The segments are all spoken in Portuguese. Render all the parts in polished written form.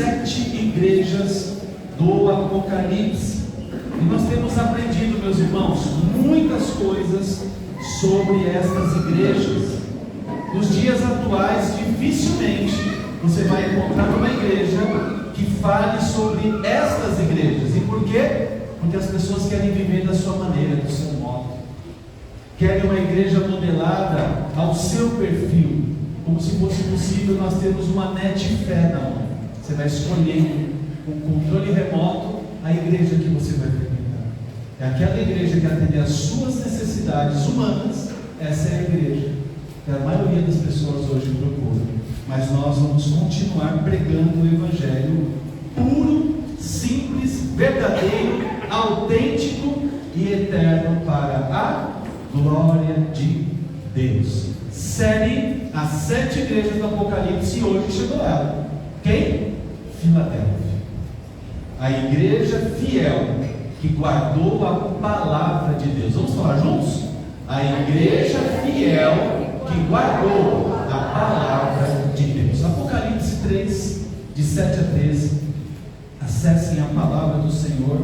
7 igrejas do Apocalipse. E nós temos aprendido, meus irmãos, muitas coisas sobre estas igrejas. Nos dias atuais, dificilmente você vai encontrar uma igreja que fale sobre estas igrejas. E por quê? Porque as pessoas querem viver da sua maneira, do seu modo. Querem uma igreja modelada ao seu perfil, como se fosse possível nós termos uma net fé na mão. Você vai escolher com controle remoto a igreja que você vai frequentar. É aquela igreja que atende às suas necessidades humanas. Essa é a igreja que a maioria das pessoas hoje procura. Mas nós vamos continuar pregando o evangelho puro, simples, verdadeiro, autêntico e eterno para a glória de Deus. Série As 7 igrejas do Apocalipse, e hoje chegou ela. Quem? Filadélfia. A igreja fiel que guardou a palavra de Deus. Vamos falar juntos? A igreja fiel que guardou a palavra de Deus. Apocalipse 3, de 7 a 13. Acessem a palavra do Senhor,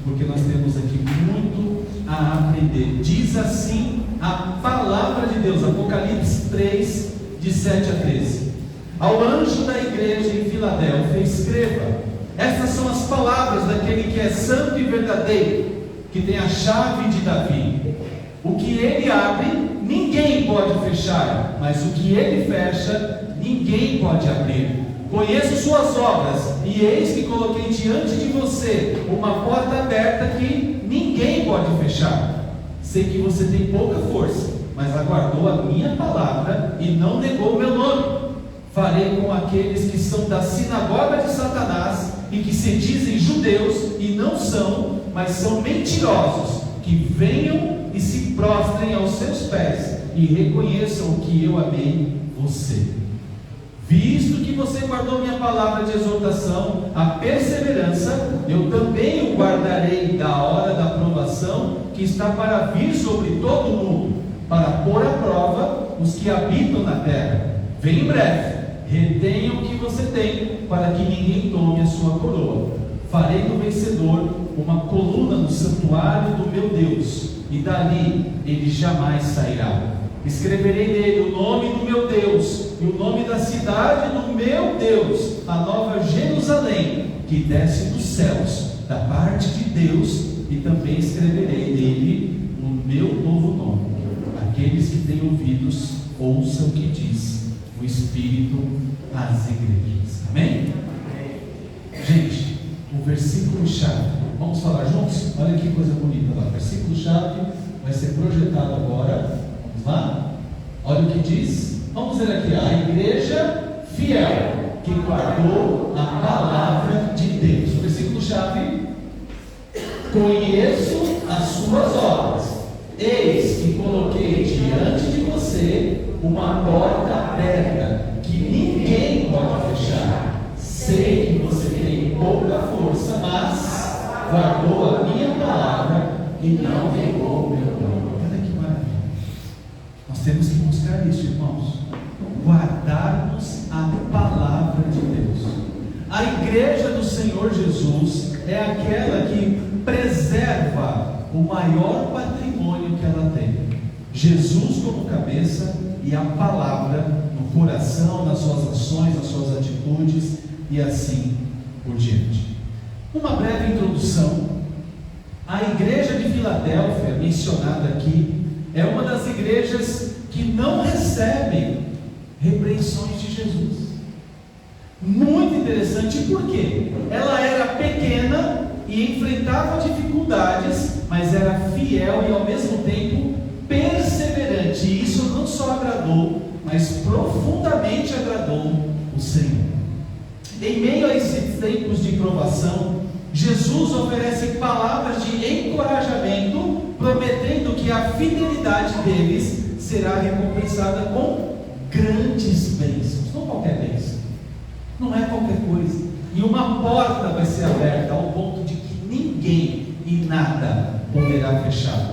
porque nós temos aqui muito a aprender. Diz assim a palavra de Deus, Apocalipse 3, de 7 a 13. Ao anjo da igreja em Filadélfia escreva: estas são as palavras daquele que é santo e verdadeiro, que tem a chave de Davi. O que ele abre, ninguém pode fechar, mas o que ele fecha, ninguém pode abrir. Conheço suas obras, e eis que coloquei diante de você uma porta aberta que ninguém pode fechar. Sei que você tem pouca força, mas aguardou a minha palavra e não negou o meu nome. Farei com aqueles que são da sinagoga de Satanás e que se dizem judeus e não são, mas são mentirosos, que venham e se prostrem aos seus pés e reconheçam que eu amei você. Visto que você guardou minha palavra de exortação, a perseverança, eu também o guardarei da hora da provação que está para vir sobre todo o mundo, para pôr à prova os que habitam na terra. Vem em breve. Retenha o que você tem, para que ninguém tome a sua coroa. Farei do vencedor uma coluna no santuário do meu Deus, e dali ele jamais sairá. Escreverei nele o nome do meu Deus, e o nome da cidade do meu Deus, a nova Jerusalém, que desce dos céus, da parte de Deus, e também escreverei nele o meu novo nome. Aqueles que têm ouvidos, ouçam o que diz o Espírito às igrejas. Amém? Gente, o versículo chave, vamos falar juntos? Olha que coisa bonita lá. O versículo chave vai ser projetado agora. Vamos lá? Olha o que diz. Vamos ver aqui: a igreja fiel que guardou a palavra de Deus. O versículo chave: conheço as suas obras, eis que coloquei diante de você uma porta aberta que ninguém pode fechar. Sei que você tem pouca força, mas guardou a minha palavra e não negou o meu nome. Olha que maravilha. Nós temos que buscar isso, irmãos. Guardarmos a palavra de Deus. A igreja do Senhor Jesus é aquela que preserva o maior patrimônio que ela tem: Jesus como cabeça e a palavra no coração, nas suas ações, nas suas atitudes e assim por diante. Uma breve introdução. A igreja de Filadélfia, mencionada aqui, é uma das igrejas que não recebem repreensões de Jesus. Muito interessante, por quê? Ela era pequena e enfrentava dificuldades, mas era fiel e ao mesmo tempo perseverante. E isso não só agradou, mas profundamente agradou o Senhor. Em meio a esses tempos de provação, Jesus oferece palavras de encorajamento, prometendo que a fidelidade deles será recompensada com grandes bênçãos. Não qualquer bênção, não é qualquer coisa. E uma porta vai ser aberta ao ponto de que ninguém e nada poderá fechar.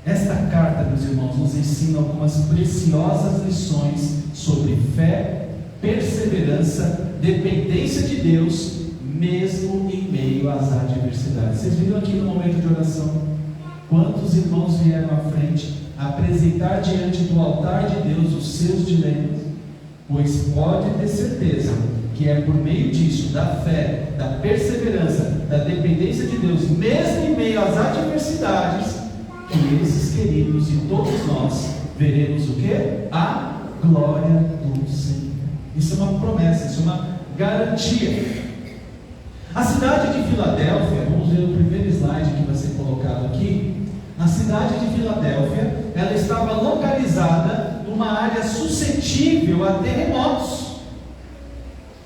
Esta carta, meus irmãos, nos ensina algumas preciosas lições sobre fé, perseverança, dependência de Deus, mesmo em meio às adversidades. Vocês viram aqui no momento de oração, quantos irmãos vieram à frente apresentar diante do altar de Deus os seus dilemas? Pois pode ter certeza que é por meio disso, da fé, da perseverança, da dependência de Deus, mesmo em meio às adversidades, que esses queridos e todos nós veremos o que? A glória do Senhor. Isso é uma promessa, isso é uma garantia. A cidade de Filadélfia, vamos ver o primeiro slide que vai ser colocado aqui. A cidade de Filadélfia, ela estava localizada numa área suscetível a terremotos,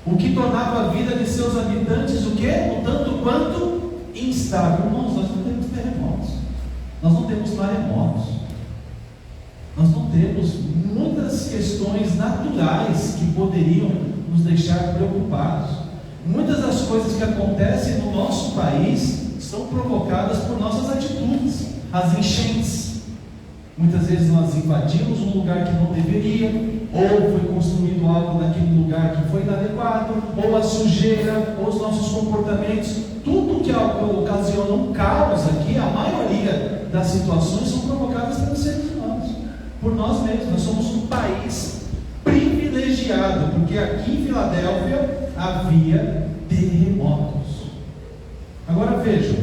o que tornava a vida de seus habitantes o quê? Um tanto quanto instável. Irmãos, nós não temos terremotos, nós não temos maremotos, nós não temos muitas questões naturais que poderiam nos deixar preocupados. Muitas das coisas que acontecem no nosso país são provocadas por nossas atitudes. As enchentes, muitas vezes nós invadimos um lugar que não deveria, ou foi construído algo naquele lugar que foi inadequado, ou a sujeira, ou os nossos comportamentos, tudo que ocasiona um caos aqui, a maioria das situações são provocadas pelos seres humanos, por nós mesmos. Nós somos um país privilegiado, porque aqui em Filadélfia havia terremotos. Agora vejam,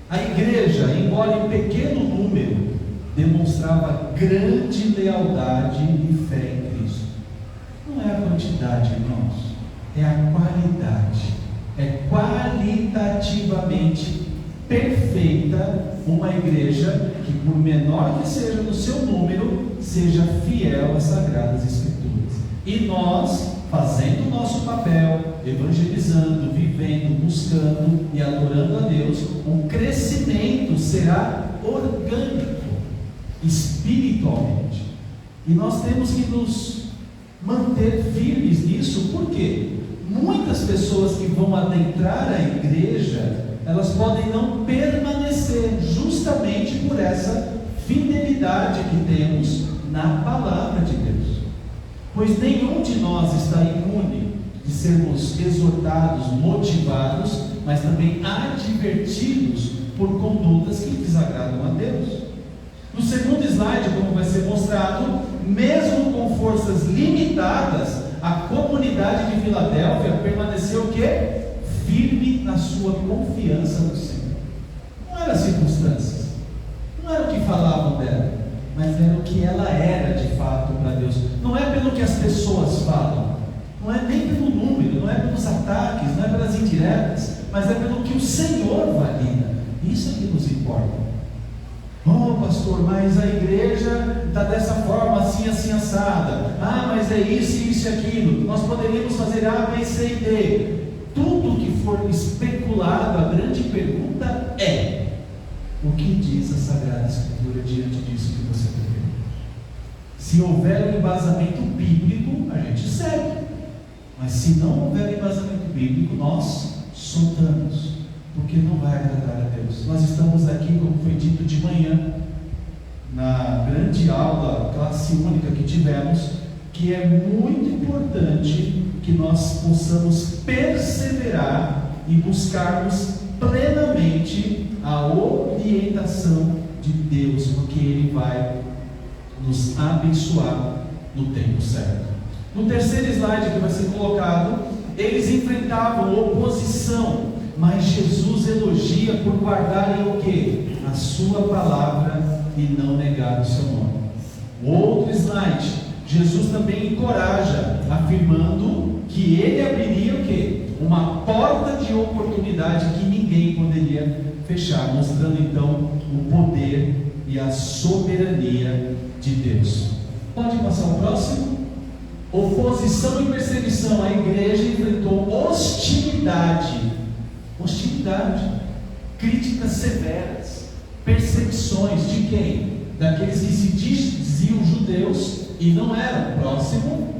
a igreja, embora em pequeno número, demonstrava grande lealdade e fé em Cristo. Não é a quantidade, irmãos, é a qualidade. É qualitativamente perfeita uma igreja que, por menor que seja no seu número, seja fiel às Sagradas Escrituras. E nós, fazendo o nosso papel, evangelizando, vivendo, buscando e adorando a Deus, o crescimento será orgânico, espiritualmente. E nós temos que nos manter firmes nisso, porque muitas pessoas que vão adentrar a igreja, elas podem não permanecer, justamente por essa fidelidade que temos na palavra de Deus. Pois nenhum de nós está imune de sermos exortados, motivados, mas também advertidos por condutas que desagradam a Deus. No segundo slide, como vai ser mostrado, mesmo com forças limitadas, a comunidade de Filadélfia permaneceu o quê? Firme na sua confiança no Senhor. Não eram as circunstâncias, não era o que falavam dela, mas era o que ela era de fato para Deus. Não é pelo que as pessoas falam, não é nem pelo número, não é pelos ataques, não é pelas indiretas, mas é pelo que o Senhor valida. Isso é que nos importa. Oh, pastor, mas a igreja está dessa forma, assim, assim, assada. Ah, mas é isso, isso e aquilo. Nós poderíamos fazer A, B, C e D. Tudo que for especulado, a grande pergunta é: o que diz a Sagrada Escritura diante disso que você está vendo? Se houver um embasamento bíblico, a gente segue. Mas se não houver embasamento bíblico, nós soltamos, porque não vai agradar a Deus. Nós estamos aqui, como foi dito de manhã, na grande aula, classe única que tivemos, que é muito importante que nós possamos perseverar e buscarmos plenamente a orientação de Deus, porque Ele vai nos abençoar no tempo certo. No terceiro slide que vai ser colocado, eles enfrentavam oposição, mas Jesus elogia por guardarem o quê? A sua palavra e não negar o seu nome. O outro slide, Jesus também encoraja, afirmando que Ele abriria o quê? Uma porta de oportunidade que ninguém poderia fechar, mostrando então o poder e a soberania de Deus. Pode passar o próximo? Oposição e perseguição. A igreja enfrentou hostilidade, críticas severas, perseguições de quem? Daqueles que se diziam judeus e não eram. Próximo.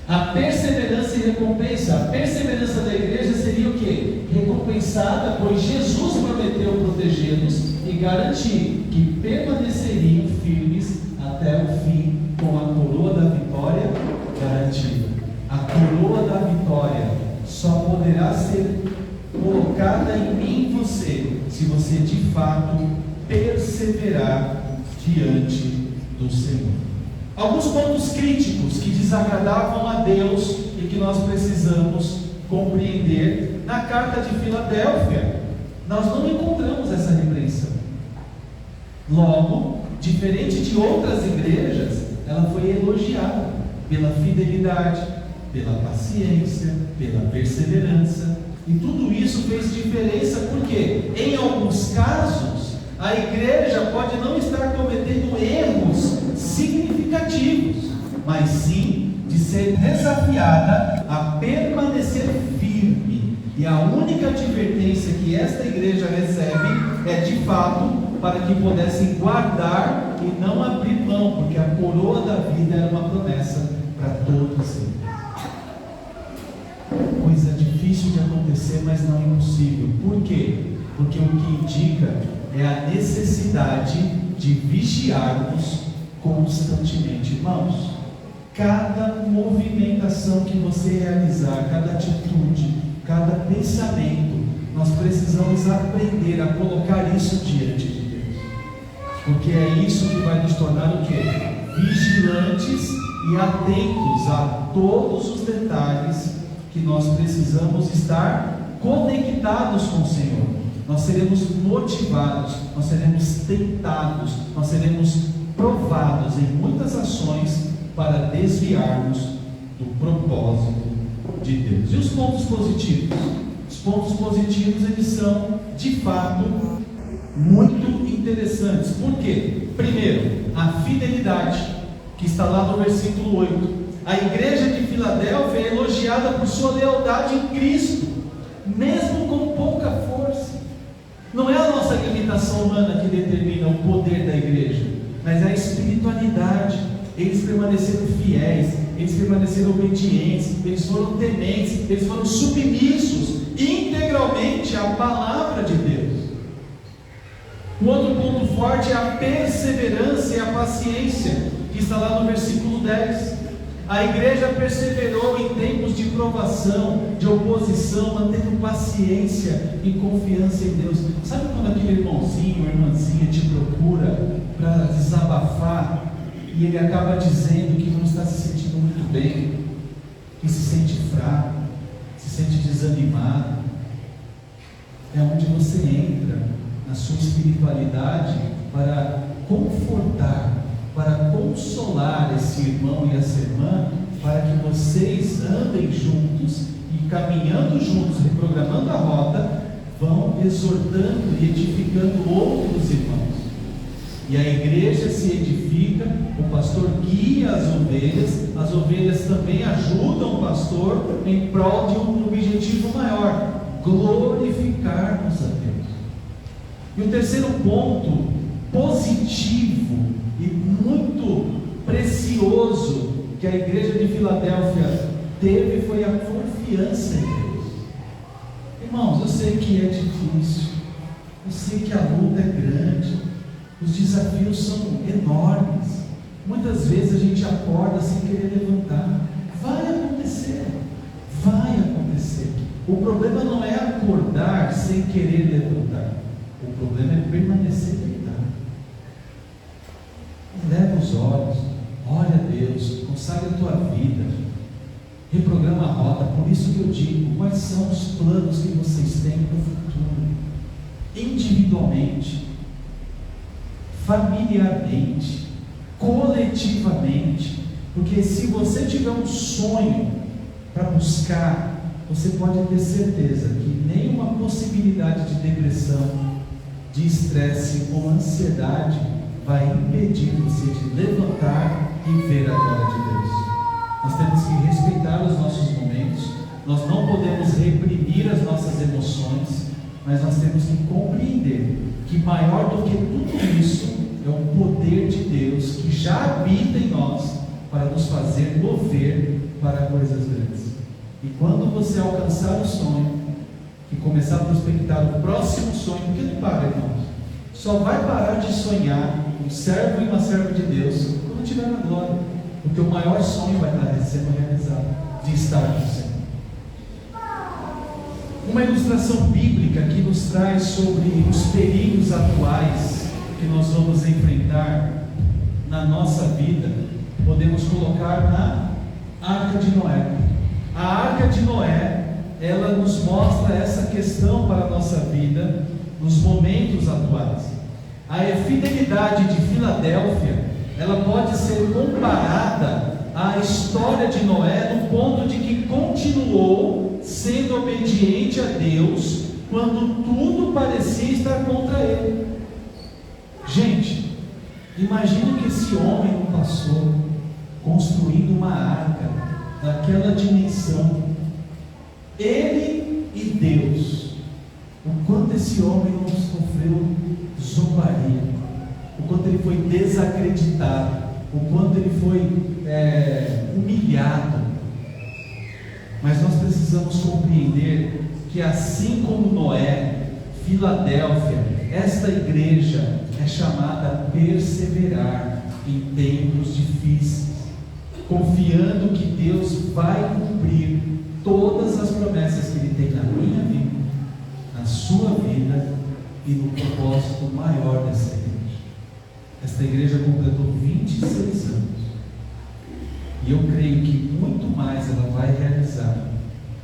A perseverança e recompensa. A perseverança da igreja seria o quê? Recompensada, pois Jesus prometeu protegê-los e garantir que permaneceriam firmes até o fim, com a coroa da vitória coroa da vitória só poderá ser colocada em mim e você, se você de fato perseverar diante do Senhor. Alguns pontos críticos que desagradavam a Deus e que nós precisamos compreender na carta de Filadélfia. Nós não encontramos essa repreensão. Logo, diferente de outras igrejas, ela foi elogiada pela fidelidade, pela paciência, pela perseverança. E tudo isso fez diferença porque, em alguns casos, a igreja pode não estar cometendo erros significativos, mas sim de ser desafiada a permanecer firme. E a única advertência que esta igreja recebe é de fato para que pudessem guardar e não abrir mão, porque a coroa da vida era uma promessa para todos eles. Coisa difícil de acontecer, mas não impossível. Por quê? Porque o que indica é a necessidade de vigiarmos constantemente. Irmãos, cada movimentação que você realizar, cada atitude, cada pensamento, nós precisamos aprender a colocar isso diante de Deus, porque é isso que vai nos tornar o quê? Vigilantes e atentos a todos os detalhes que nós precisamos estar conectados com o Senhor. Nós seremos motivados, nós seremos tentados, nós seremos provados em muitas ações para desviarmos do propósito de Deus. E os pontos positivos? Os pontos positivos, eles são de fato muito interessantes. Por quê? Primeiro, a fidelidade, que está lá no versículo 8. A igreja de Filadélfia é elogiada por sua lealdade em Cristo, mesmo com pouca força. Não é a nossa limitação humana que determina o poder da igreja, mas é a espiritualidade. Eles permaneceram fiéis, eles permaneceram obedientes, eles foram tementes, eles foram submissos integralmente à palavra de Deus. O outro ponto forte é a perseverança e a paciência, que está lá no versículo 10. A igreja perseverou em tempos de provação, de oposição, mantendo paciência e confiança em Deus. Sabe quando aquele irmãozinho ou irmãzinha te procura para desabafar e ele acaba dizendo que não está se sentindo muito bem, que se sente fraco, se sente desanimado? É onde você entra na sua espiritualidade para confortar, para consolar esse irmão e essa irmã, para que vocês andem juntos e caminhando juntos, reprogramando a rota, vão exortando e edificando outros irmãos. E a igreja se edifica, o pastor guia as ovelhas também ajudam o pastor em prol de um objetivo maior: glorificarmos a Deus. E o terceiro ponto positivo e muito precioso que a igreja de Filadélfia teve foi a confiança em Deus. Irmãos, eu sei que é difícil, eu sei que a luta é grande, os desafios são enormes, muitas vezes a gente acorda sem querer levantar. Vai acontecer, vai acontecer. O problema não é acordar sem querer levantar, o problema é permanecer deitado. Leva os olhos, olha a Deus, consagra a tua vida, reprograma a rota. Por isso que eu digo, quais são os planos que vocês têm para o futuro? Individualmente, familiarmente, coletivamente. Porque se você tiver um sonho para buscar, você pode ter certeza que nenhuma possibilidade de depressão, de estresse ou ansiedade vai impedir você de levantar e ver a glória de Deus. Nós temos que respeitar os nossos momentos, nós não podemos reprimir as nossas emoções, mas nós temos que compreender que maior do que tudo isso é o poder de Deus que já habita em nós para nos fazer mover para coisas grandes. E quando você alcançar o sonho e começar a prospectar o próximo sonho, porque não para, irmãos, só vai parar de sonhar um servo e uma serva de Deus quando estiver na glória, porque o maior sonho vai estar sendo realizado, de estar com o Senhor. Uma ilustração bíblica que nos traz sobre os perigos atuais que nós vamos enfrentar na nossa vida, podemos colocar na Arca de Noé. A Arca de Noé, ela nos mostra essa questão para a nossa vida nos momentos atuais. A fidelidade de Filadélfia, ela pode ser comparada à história de Noé, no ponto de que continuou sendo obediente a Deus quando tudo parecia estar contra ele. Gente, imagine que esse homem não passou construindo uma arca daquela dimensão, ele e Deus. O quanto esse homem não sofreu zombaria, o quanto ele foi desacreditado, o quanto ele foi humilhado. Mas nós precisamos compreender que, assim como Noé, Filadélfia, esta igreja é chamada a perseverar em tempos difíceis, confiando que Deus vai cumprir todas as promessas que Ele tem na minha vida, na sua vida e no propósito maior dessa igreja. Esta igreja completou 26 anos e eu creio que muito mais ela vai realizar,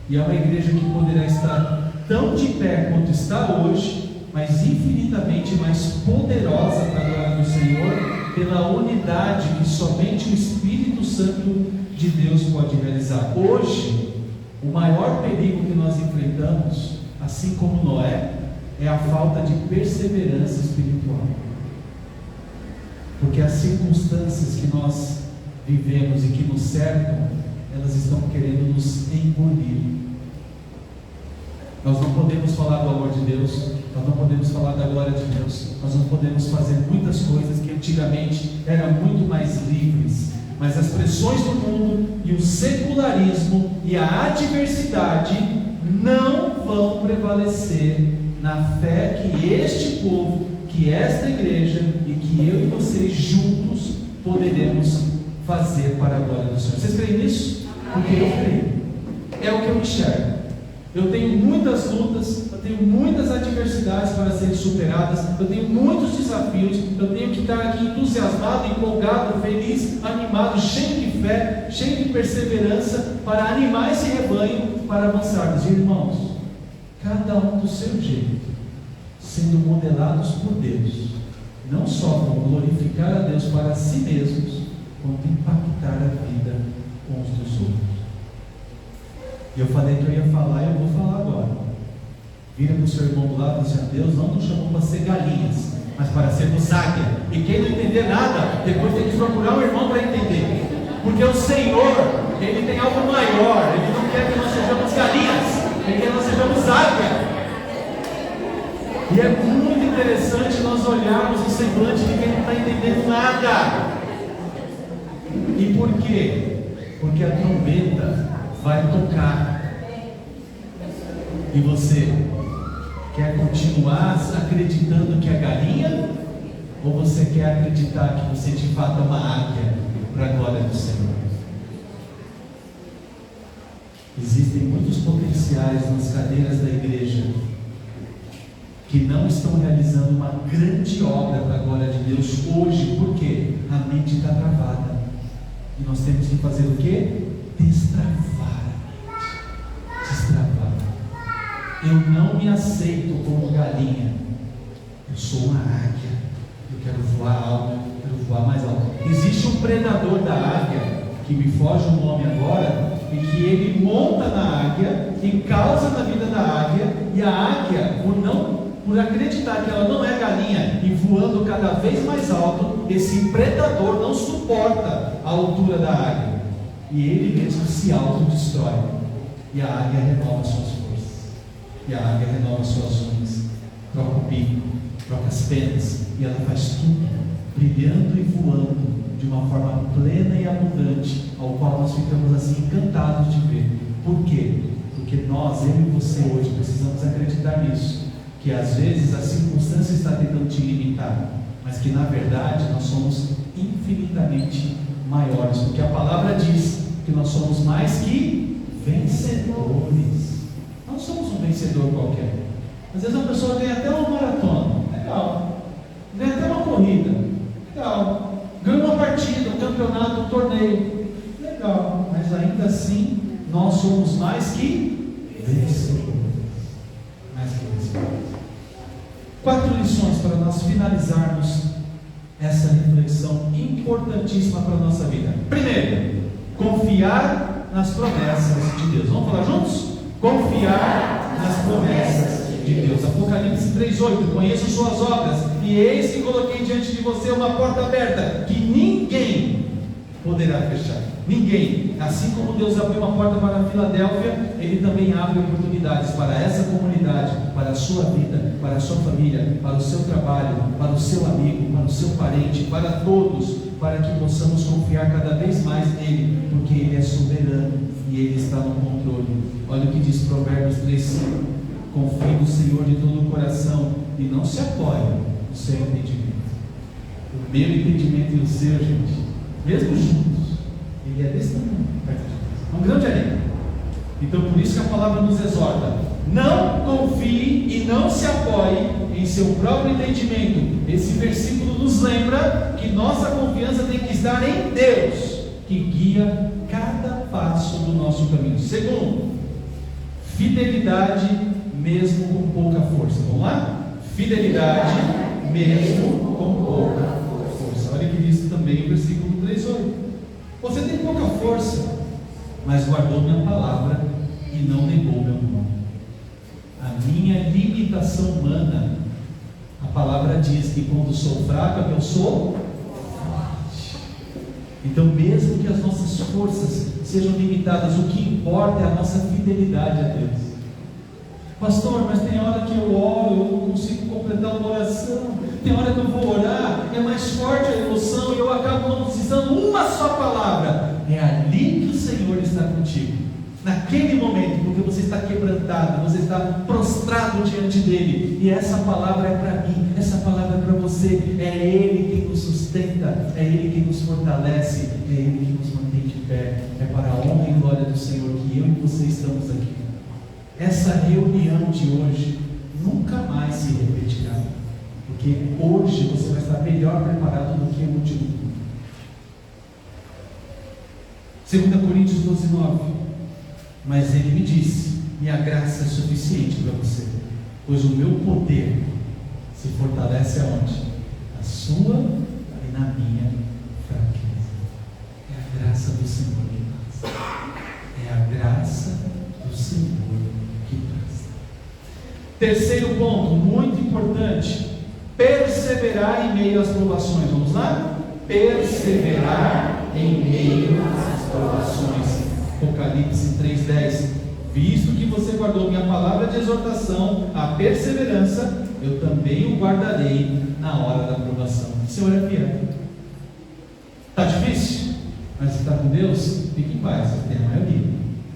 e é uma igreja que poderá estar tão de pé quanto está hoje, mas infinitamente mais poderosa para a glória do Senhor, pela unidade que somente o Espírito Santo de Deus pode realizar. Hoje, o maior perigo que nós enfrentamos, assim como Noé, é a falta de perseverança espiritual, porque as circunstâncias que nós vivemos e que nos cercam, elas estão querendo nos engolir. Nós não podemos falar do amor de Deus, nós não podemos falar da glória de Deus, nós não podemos fazer muitas coisas que antigamente eram muito mais livres, mas as pressões do mundo e o secularismo e a adversidade não vão prevalecer na fé que este povo, que esta igreja e que eu e vocês juntos poderemos fazer para a glória do Senhor. Vocês creem nisso? Porque eu creio. É o que eu enxergo. Eu tenho muitas lutas, eu tenho muitas adversidades para serem superadas, eu tenho muitos desafios, eu tenho que estar aqui entusiasmado, empolgado, feliz, animado, cheio de fé, cheio de perseverança, para animar esse rebanho, para avançarmos. Irmãos, cada um do seu jeito, sendo modelados por Deus, não só vão glorificar a Deus para si mesmos, quanto impactar a vida uns dos outros. E eu falei que eu ia falar e eu vou falar agora. Vira para o seu irmão do lado e diz: Deus não nos chamou para ser galinhas, mas para sermos águia. E quem não entender nada, depois tem que procurar um irmão para entender. Porque o Senhor, Ele tem algo maior. Ele não quer que nós sejamos galinhas, Ele quer que nós sejamos águia. E é muito interessante nós olharmos o semblante de quem não está entendendo nada. E por quê? Porque a trombeta vai tocar. E você quer continuar acreditando que é galinha? Ou você quer acreditar que você de fato é uma águia para a glória do Senhor? Existem muitos potenciais nas cadeiras da igreja que não estão realizando uma grande obra para a glória de Deus hoje, porque a mente está travada. E nós temos que fazer o quê? Destravar a mente. Destravar. Eu não me aceito como galinha. Eu sou uma águia. Eu quero voar alto, eu quero voar mais alto. Existe um predador da águia, que me foge o nome agora, e que ele monta na águia e causa na vida da águia, e a águia, por acreditar que ela não é galinha e voando cada vez mais alto, esse predador não suporta a altura da águia, e ele mesmo se autodestrói, e a águia renova suas forças, e a águia renova suas unhas, troca o bico, troca as penas, e ela faz tudo, brilhando e voando de uma forma plena e abundante, ao qual nós ficamos assim encantados de ver. Por quê? Porque nós, eu e você hoje, precisamos acreditar nisso, que às vezes a circunstância está tentando te limitar, mas que na verdade nós somos infinitamente maiores, porque a palavra diz que nós somos mais que vencedores. Nós não somos um vencedor qualquer. Às vezes uma pessoa ganha até uma maratona, legal. Ganha até uma corrida, legal. Ganha uma partida, um campeonato, um torneio, legal. Mas ainda assim, nós somos mais que vencedores. Mais que vencedores. 4 lições para nós finalizarmos essa reflexão importantíssima para a nossa vida. Primeiro, confiar nas promessas de Deus. Vamos falar juntos? Confiar nas promessas de Deus. Apocalipse 3:8. Conheço suas obras, e eis que coloquei diante de você uma porta aberta, que ninguém poderá fechar. Ninguém. Assim como Deus abriu uma porta para a Filadélfia, Ele também abre oportunidades para essa comunidade, para a sua vida, para a sua família, para o seu trabalho, para o seu amigo, para o seu parente, para todos, para que possamos confiar cada vez mais nele, porque Ele é soberano e Ele está no controle. Olha o que diz Provérbios 3:5. Confie no Senhor de todo o coração e não se apoie no seu entendimento. O meu entendimento e o seu, gente, mesmo juntos, ele é desse tamanho, perto de Deus. É um grande areia. Então, por isso que a palavra nos exorta: não confie e não se apoie em seu próprio entendimento. Esse versículo nos lembra que nossa confiança tem que estar em Deus, que guia cada passo do nosso caminho. Segundo, fidelidade mesmo com pouca força. Vamos lá? Fidelidade mesmo com pouca força. Olha o que diz também o versículo 3:8. Você tem pouca força, mas guardou minha palavra e não negou meu nome. A minha limitação humana, a palavra diz que quando sou fraco, eu sou forte. Então, mesmo que as nossas forças sejam limitadas, o que importa é a nossa fidelidade a Deus. Pastor, mas tem hora que eu oro, eu não consigo completar uma oração. Tem hora que eu vou orar, é mais forte a emoção e eu acabo não precisando uma só palavra. É ali que o Senhor está contigo, naquele momento, porque você está quebrantado, você está prostrado diante dele, e essa palavra é para mim, essa palavra é para você. É Ele quem nos sustenta, é Ele quem nos fortalece, é Ele quem nos mantém de pé. É para a honra e glória do Senhor que eu e você estamos aqui. Essa reunião de hoje nunca mais se repetirá, porque hoje você vai estar melhor preparado do que o último. 2 Coríntios 12:9. Mas ele me disse: minha graça é suficiente para você, pois o meu poder se fortalece aonde? Na sua e na minha fraqueza. É a graça do Senhor que basta. É a graça do Senhor que basta. Terceiro ponto, muito importante: perseverar em meio às provações. Vamos lá? Perseverar em meio às provações. Apocalipse 3:10. Visto que você guardou minha palavra de exortação, a perseverança, eu também o guardarei na hora da provação. O Senhor é fiel. Está difícil? Mas você está com Deus? Fique em paz, você tem a maioria.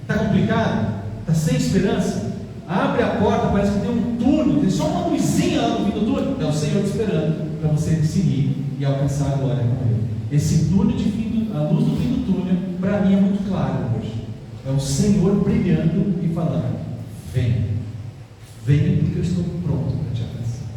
Está complicado? Está sem esperança? Abre a porta, parece que tem um túnel, tem só uma luzinha lá no fim do túnel. É o Senhor te esperando para você seguir e alcançar a glória com Ele. Esse túnel a luz do fim do túnel, para mim é muito claro hoje. É o Senhor brilhando e falando: venha, venha, porque eu estou pronto para te alcançar.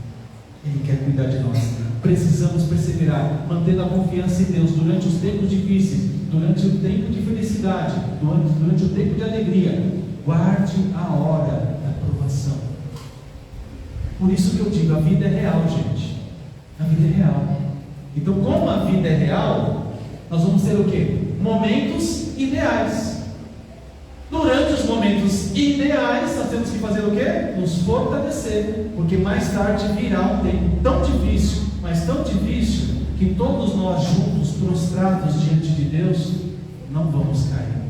Ele quer cuidar de nós. Precisamos perseverar, mantendo a confiança em Deus durante os tempos difíceis, durante o tempo de felicidade, durante o tempo de alegria. Guarde a hora da provação. Por isso que eu digo, a vida é real, gente. A vida é real. Então, como a vida é real, nós vamos ter o quê? Momentos ideais. Durante os momentos ideais, nós temos que fazer o quê? Nos fortalecer, porque mais tarde virá um tempo tão difícil, mas tão difícil, que todos nós juntos, prostrados diante de Deus, não vamos cair.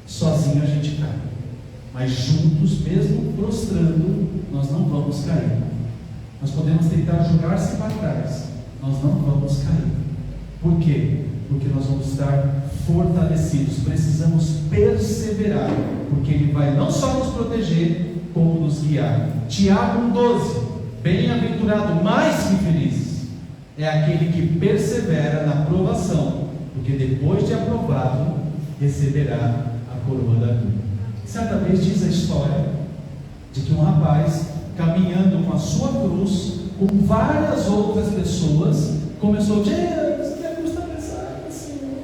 Sozinho a gente cai, mas juntos, mesmo prostrando, nós não vamos cair. Nós podemos tentar jogar-se para trás, nós não vamos cair. Por quê? Porque nós vamos estar fortalecidos. Precisamos perseverar, porque Ele vai não só nos proteger, como nos guiar. Tiago 1,12: bem-aventurado, mais que feliz é aquele que persevera na provação, porque depois de aprovado receberá a coroa da vida. Certa vez diz a história de que um rapaz, caminhando com a sua cruz, com várias outras pessoas, começou: Deus, minha cruz está pesada, Senhor,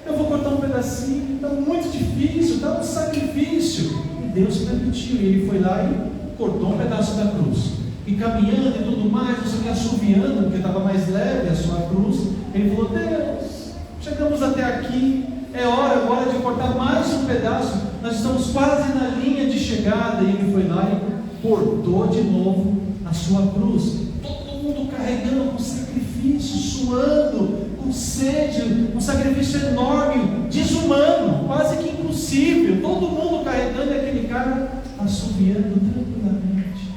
eu vou cortar um pedacinho, está muito difícil, está um sacrifício. E Deus permitiu, e ele foi lá e cortou um pedaço da cruz. E caminhando e tudo mais, você que assoviando, porque estava mais leve a sua cruz, ele falou: Deus, chegamos até aqui, é hora agora de cortar mais um pedaço, nós estamos quase na linha de chegada. E ele foi lá e cortou de novo a sua cruz. Todo mundo carregando com sacrifício, suando, com sede, um sacrifício enorme, desumano, quase que impossível. Todo mundo carregando, e aquele cara assoviando tranquilamente,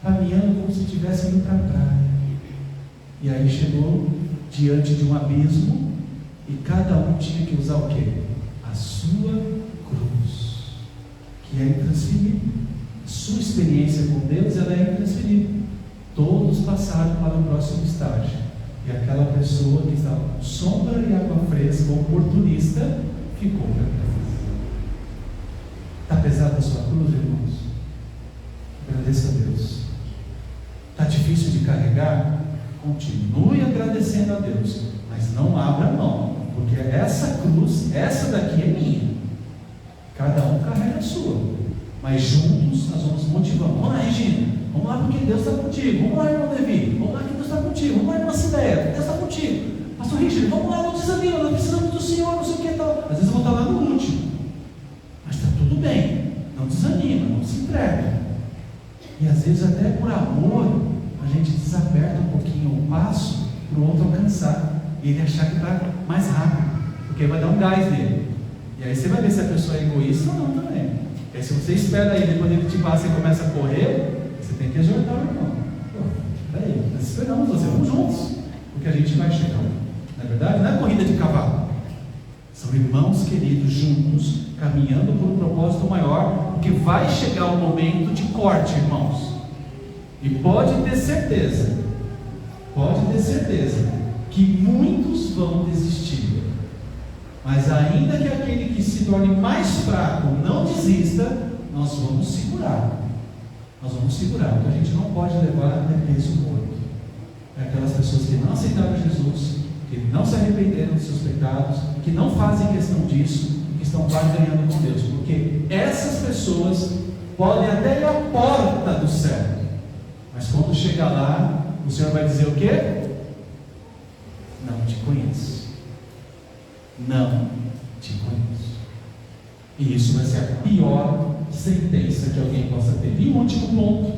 caminhando como se estivesse indo para a praia. E aí chegou diante de um abismo, e cada um tinha que usar o quê? A sua cruz, que é intransferível. A sua experiência com Deus, ela é intransferível. Todos passaram para o próximo estágio, e aquela pessoa que estava com sombra e água fresca, oportunista, ficou para trás. Está pesada a sua cruz, irmãos? Agradeça a Deus. Está difícil de carregar? Continue agradecendo a Deus, mas não abra mão, porque essa cruz, essa daqui é minha. Cada um carrega a sua, mas juntos nós vamos motivar. Vamos lá, Regina, vamos lá, porque Deus está contigo. Vamos lá, irmão Levi, vamos lá que Deus está contigo. Vamos lá, irmã Cideia, Deus está contigo. Pastor Richard, vamos lá, não desanima, nós precisamos do Senhor, não sei o que e tal. Às vezes eu vou estar lá no último, mas está tudo bem, não desanima, não se entrega. E às vezes até por amor a gente desaperta um pouquinho o passo para o outro alcançar, e ele achar que está mais rápido, porque vai dar um gás nele. E aí você vai ver se a pessoa é egoísta ou não também. Porque aí se você espera aí, depois ele te passa e começa a correr, você tem que exortar o irmão. Peraí, nós esperamos você, vamos juntos, porque a gente vai chegar. Não é verdade? Não é corrida de cavalo. São irmãos queridos juntos, caminhando por um propósito maior, porque vai chegar o momento de corte, irmãos. E pode ter certeza, que muitos vão desistir. Mas ainda que aquele que se torne mais fraco não desista, nós vamos segurar. O que a gente não pode levar é peso morto. É aquelas pessoas que não aceitaram Jesus, que não se arrependeram dos seus pecados, que não fazem questão disso, que estão barganhando com Deus. Porque essas pessoas podem até ir à porta do céu, mas quando chegar lá, o Senhor vai dizer o quê? Não te conheço. Não te conheço. E isso vai ser a pior sentença que alguém possa ter. E um último ponto.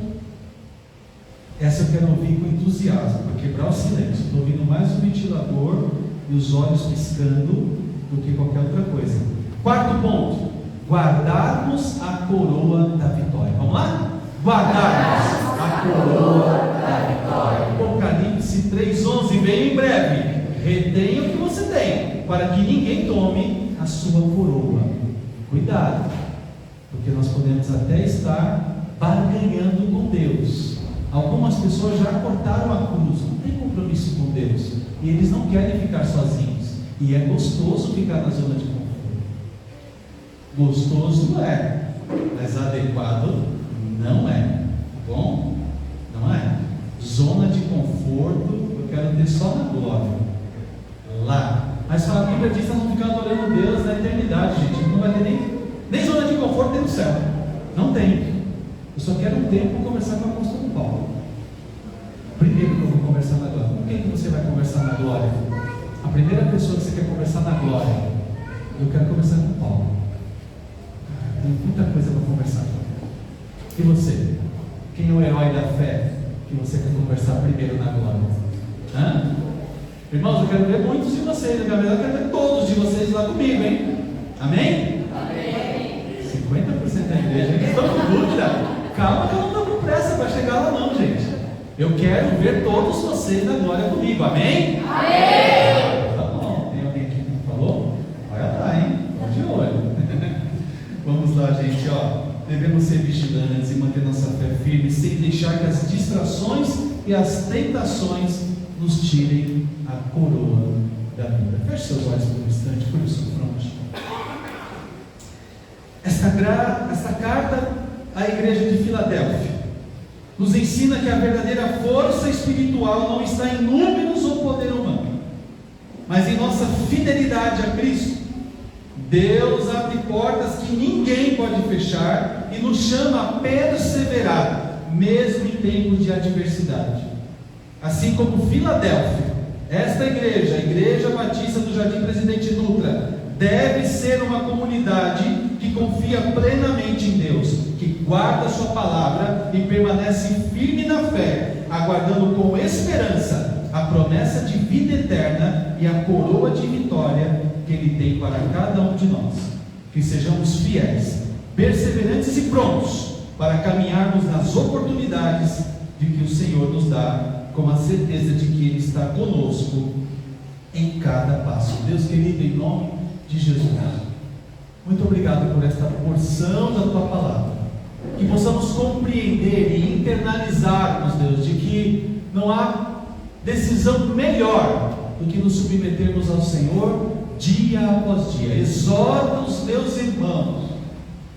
Essa eu quero ouvir com entusiasmo, para quebrar o silêncio. Estou ouvindo mais um ventilador e os olhos piscando do que qualquer outra coisa. Quarto ponto: guardarmos a coroa da vitória. Vamos lá? Guardarmos a coroa da vitória. Apocalipse 3:11, vem em breve. Retenha o que você tem, para que ninguém tome a sua coroa. Cuidado, porque nós podemos até estar barganhando com Deus. Algumas pessoas já cortaram a cruz, não tem compromisso com Deus, e eles não querem ficar sozinhos. E é gostoso ficar na zona de conforto. Gostoso é, mas adequado não é. Tá bom? Não é? Zona de conforto eu quero ter só na glória. Lá. Mas a Bíblia diz que nós vamos ficar adorando Deus na eternidade, gente. Não vai ter nem zona de conforto tem no céu. Não tem. Eu só quero um tempo para conversar com o apóstolo Paulo. Primeiro que eu vou conversar na glória. Com quem que você vai conversar na glória? A primeira pessoa que você quer conversar na glória, eu quero conversar com Paulo. Tem muita coisa para conversar. E você? Quem é o herói da fé que você quer conversar primeiro na glória? Hã? Irmãos, eu quero ver muitos de vocês. Na verdade, eu quero ver todos de vocês lá comigo, hein? Amém? Amém. 50% da igreja que estão com dúvida. Calma que eu não estou com pressa para chegar lá não, gente. Eu quero ver todos vocês na glória comigo. Amém? Amém. Tá bom. Tem alguém aqui que não falou? Olha lá, hein? Vamos de olho. Vamos lá, gente, ó. Devemos ser vigilantes e manter nossa fé firme, sem deixar que as distrações e as tentações nos tirem a coroa da vida. Feche seus olhos por um instante, por isso fronte. Esta carta a igreja de Filadélfia nos ensina que a verdadeira força espiritual não está em números ou poder humano, mas em nossa fidelidade a Cristo. Deus abre portas que ninguém pode fechar e nos chama a perseverar, mesmo em tempos de adversidade. Assim como Filadélfia, esta igreja, a Igreja Batista do Jardim Presidente Dutra, deve ser uma comunidade que confia plenamente em Deus, que guarda a sua palavra e permanece firme na fé, aguardando com esperança a promessa de vida eterna e a coroa de vitória que Ele tem para cada um de nós. Que sejamos fiéis, perseverantes e prontos para caminharmos nas oportunidades de que o Senhor nos dá, com a certeza de que Ele está conosco em cada passo. Deus querido, em nome de Jesus, muito obrigado por esta porção da Tua palavra, que possamos compreender e internalizarmos, Deus, de que não há decisão melhor do que nos submetermos ao Senhor dia após dia. Exorta os meus irmãos,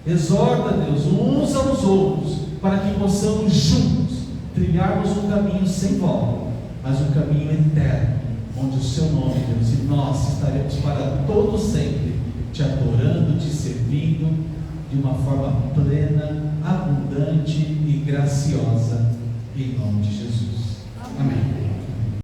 exorta, Deus, uns aos outros, para que possamos juntos trilharmos um caminho sem volta, mas um caminho eterno, onde o Seu nome, Deus, e nós estaremos para todo sempre te adorando, te servindo de uma forma plena, abundante e graciosa, em nome de Jesus. Amém.